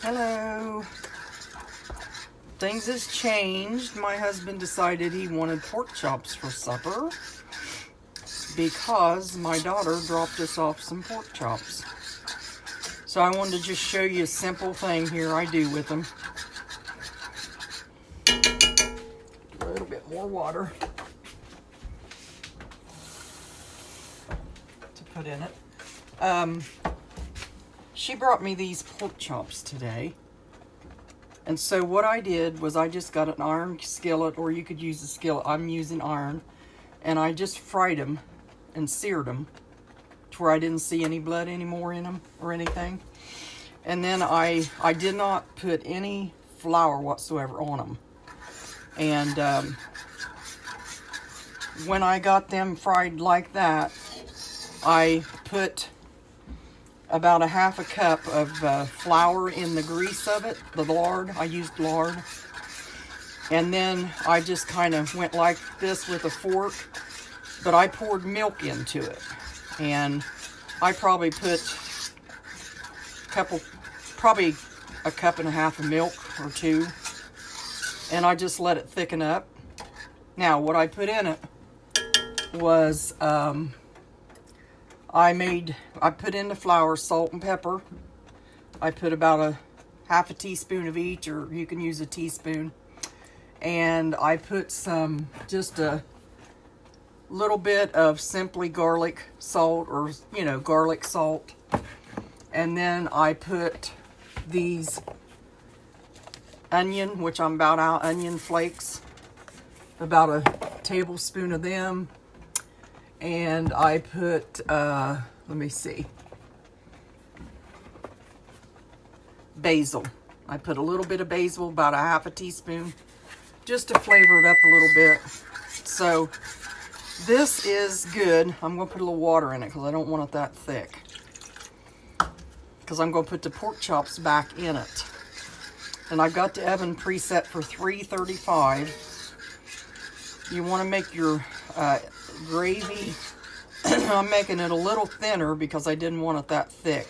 Hello. Things has changed. My husband decided he wanted pork chops for supper because my daughter dropped us off some pork chops. So I wanted to just show you a simple thing here I do with them. A little bit more water to put in it. She brought me these pork chops today. And so what I did was I just got an iron skillet, or you could use a skillet. I'm using iron. And I just fried them and seared them to where I didn't see any blood anymore in them or anything. And then I did not put any flour whatsoever on them. And when I got them fried like that, I put about a half a cup of flour in the grease of it, the lard. I used lard. And then I just kind of went like this with a fork, but I poured milk into it. And I probably put probably a cup and a half of milk or two. And I just let it thicken up. Now, what I put in it was, I put in the flour, salt, and pepper. I put about a half a teaspoon of each, or you can use a teaspoon. And I put just a little bit of simply garlic salt, or, garlic salt. And then I put these onion, which I'm about out, onion flakes. About a tablespoon of them. And I put, let me see, basil. I put a little bit of basil, about a half a teaspoon, just to flavor it up a little bit. So this is good. I'm going to put a little water in it because I don't want it that thick. Because I'm going to put the pork chops back in it. And I've got the oven preset for 335. You want to make your gravy, I'm making it a little thinner because I didn't want it that thick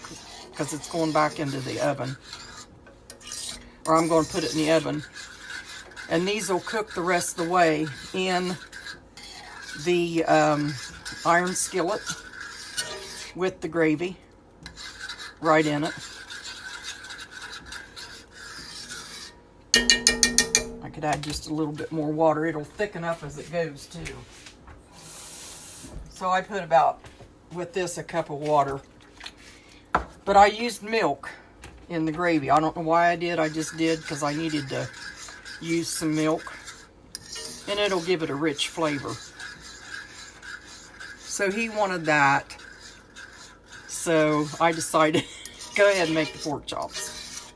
because it's going back into the oven. Or I'm going to put it in the oven. And these will cook the rest of the way in the iron skillet with the gravy right in it. I could add just a little bit more water. It'll thicken up as it goes too. So I put about, with this, a cup of water. But I used milk in the gravy. I don't know why I did. I just did because I needed to use some milk. And it'll give it a rich flavor. So he wanted that. So I decided, go ahead and make the pork chops.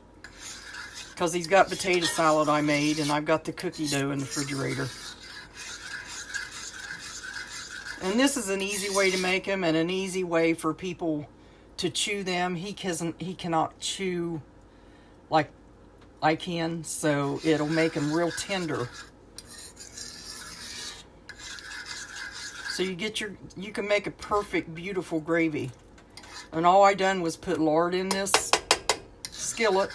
Because he's got potato salad I made, and I've got the cookie dough in the refrigerator. And this is an easy way to make them, and an easy way for people to chew them. He cannot chew like I can, so it'll make them real tender. So you can make a perfect, beautiful gravy. And all I done was put lard in this skillet.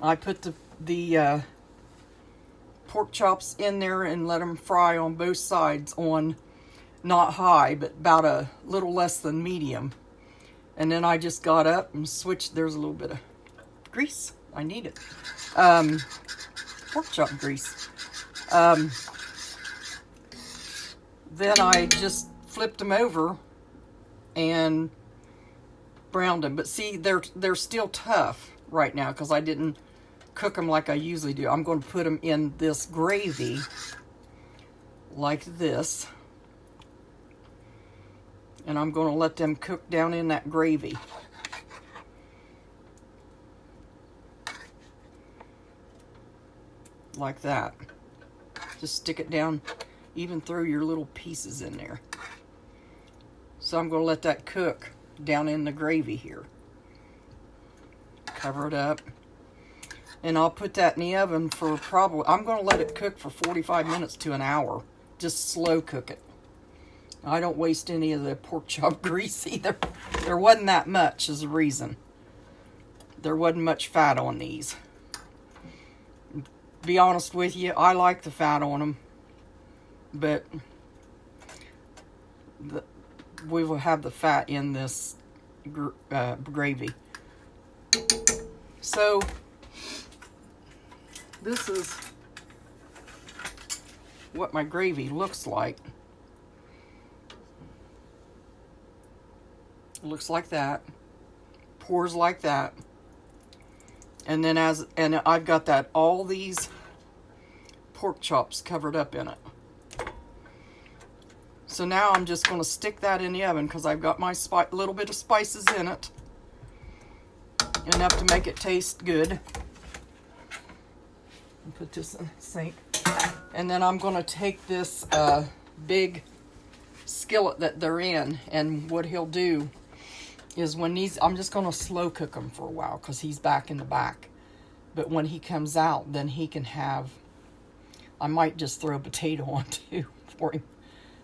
I put the pork chops in there and let them fry on both sides on not high, but about a little less than medium. And then I just got up and switched. There's a little bit of grease. I need it. Pork chop grease. Then I just flipped them over and browned them. But see, they're still tough right now because I didn't cook them like I usually do. I'm going to put them in this gravy like this. And I'm going to let them cook down in that gravy. Like that. Just stick it down, even throw your little pieces in there. So I'm going to let that cook down in the gravy here. Cover it up. And I'll put that in the oven for probably, I'm going to let it cook for 45 minutes to an hour. Just slow cook it. I don't waste any of the pork chop grease either. There wasn't that much is the reason. there wasn't much fat on these. Be honest with you, I like the fat on them, but we will have the fat in this gravy. So this is what my gravy looks like. It looks like that. Pours like that. And then I've got that all these pork chops covered up in it. So now I'm just going to stick that in the oven because I've got my little bit of spices in it. Enough to make it taste good. Put this in the sink. And then I'm going to take this big skillet that they're in, and what he'll do is when these, I'm just going to slow cook them for a while because he's back in the back. But when he comes out, then he can have, I might just throw a potato on too for him.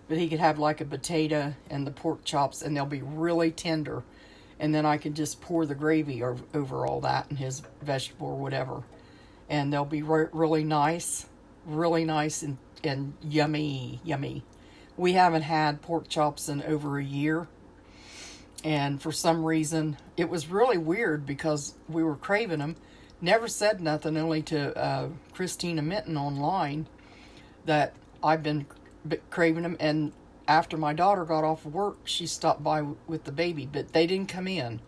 But he could have like a potato and the pork chops, and they'll be really tender. And then I can just pour the gravy over all that and his vegetable or whatever. And they'll be really nice and yummy, yummy. We haven't had pork chops in over a year. And for some reason, it was really weird because we were craving them. Never said nothing, only to Christina Minton online that I've been craving them. And after my daughter got off of work, she stopped by with the baby, but they didn't come in.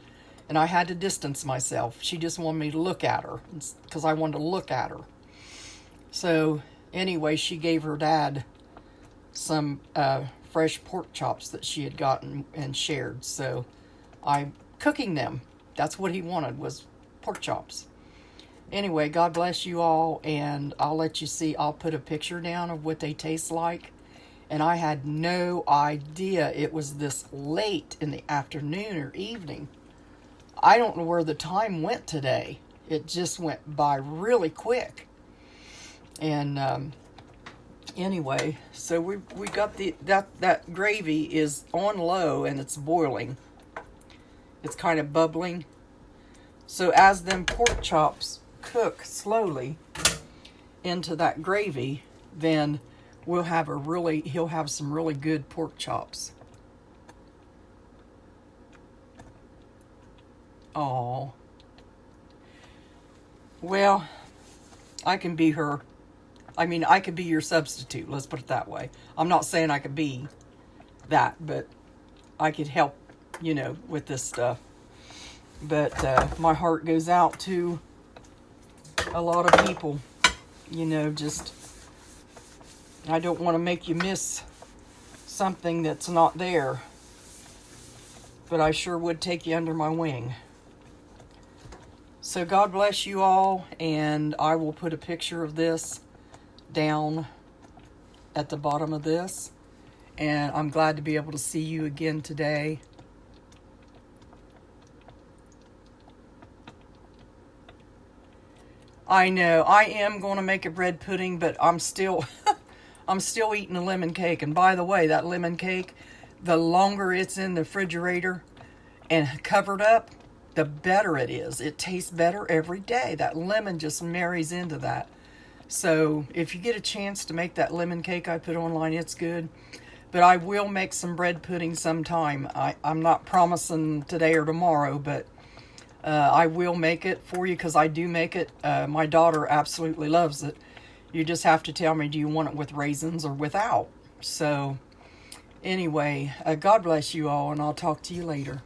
And I had to distance myself. She just wanted me to look at her because I wanted to look at her. So anyway, she gave her dad some fresh pork chops that she had gotten and shared. So I'm cooking them. That's what he wanted, was pork chops. Anyway, God bless you all, and I'll let you see. I'll put a picture down of what they taste like. And I had no idea it was this late in the afternoon or evening. I don't know where the time went today. It just went by really quick. And anyway, so we got that gravy is on low and it's boiling. It's kind of bubbling. So as them pork chops cook slowly into that gravy, then he'll have some really good pork chops. Oh. Well, I can be her. I mean, I could be your substitute. Let's put it that way. I'm not saying I could be that, but I could help, with this stuff. But my heart goes out to a lot of people. Just, I don't want to make you miss something that's not there. But I sure would take you under my wing. So God bless you all, and I will put a picture of this down at the bottom of this. And I'm glad to be able to see you again today. I know, I am going to make a bread pudding, but I'm still eating a lemon cake. And by the way, that lemon cake, the longer it's in the refrigerator and covered up, the better it is. It tastes better every day. That lemon just marries into that. So if you get a chance to make that lemon cake I put online, it's good. But I will make some bread pudding sometime. I'm not promising today or tomorrow, but I will make it for you because I do make it. My daughter absolutely loves it. You just have to tell me, do you want it with raisins or without? So anyway, God bless you all, and I'll talk to you later.